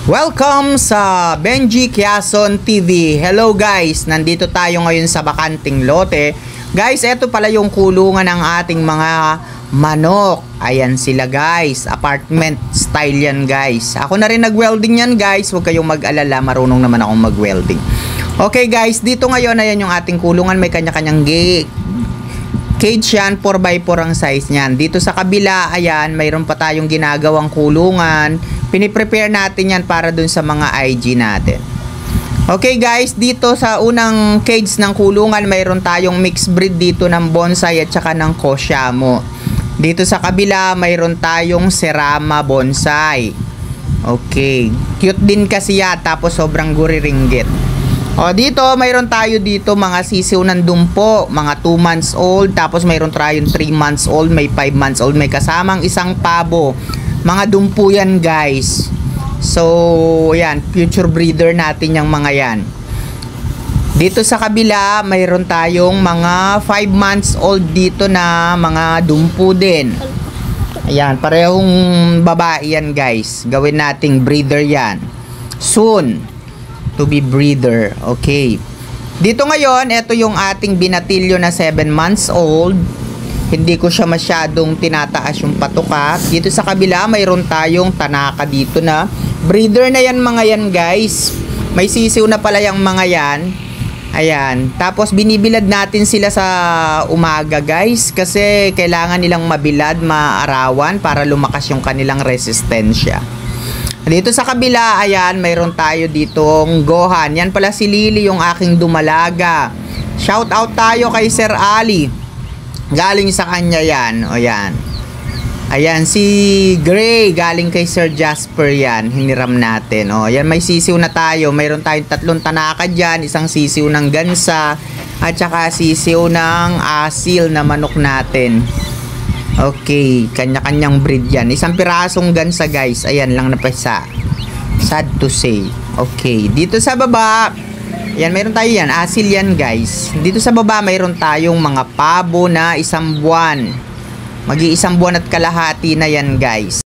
Welcome sa Benji Quezon TV. Hello guys, nandito tayo ngayon sa bakanting lote. Guys, eto pala yung kulungan ng ating mga manok. Ayan sila guys, apartment style yan guys. Ako na rin nag-welding yan guys, huwag kayong mag-alala, marunong naman akong mag-welding. Okay guys, dito ngayon ayan yung ating kulungan, may kanya-kanyang cage yan, 4x4 ang size niyan. Dito sa kabila, ayan, mayroon pa tayong ginagawang kulungan. Piniprepare natin yan para dun sa mga IG natin. Okay guys, dito sa unang cage ng kulungan, mayroon tayong mixed breed dito ng bonsai at saka ng koshamo. Dito sa kabila, mayroon tayong serama bonsai. Okay, cute din kasi yan, tapos sobrang guri-ringgit. O dito, mayroon tayo dito mga sisiw ng dumpo, mga 2 months old, tapos mayroon tayong 3 months old, may 5 months old, may kasamang isang pabo. Mga dumpo yan guys. So, yan, future breeder natin yung mga yan. Dito sa kabila, mayroon tayong mga 5 months old dito na mga dumpo din. Ayan, parehong babae yan guys. Gawin nating breeder yan. Soon to be breeder. Okay. Dito ngayon, ito yung ating binatilyo na 7 months old. Hindi ko siya masyadong tinataas yung patuka. Dito sa kabila, mayroon tayong tanaka dito na breeder na yan mga yan guys. May sisiw na pala yung mga yan. Ayan. Tapos binibilad natin sila sa umaga guys. Kasi kailangan nilang mabilad, maarawan para lumakas yung kanilang resistensya. Dito sa kabila, ayan, mayroon tayo ditong Gohan. Yan pala si Lily, yung aking dumalaga. Shout out tayo kay Sir Ali. Galing sa kanya yan. O yan. Ayan, si Gray, galing kay Sir Jasper yan. Hiniram natin. O, yan, may sisiw na tayo. Mayroon tayong 3 tanaka dyan. Isang sisiw ng gansa. At saka sisiw ng asil na manok natin. Okay, kanya-kanyang breed yan. Isang pirasong gansa guys. Ayan lang na pesa. Sad to say. Okay, dito sa baba, yan, mayroon tayo yan. Asil yan guys. Dito sa baba, mayroon tayong mga pabo na 1 buwan. Mag-1 buwan at kalahati na yan guys.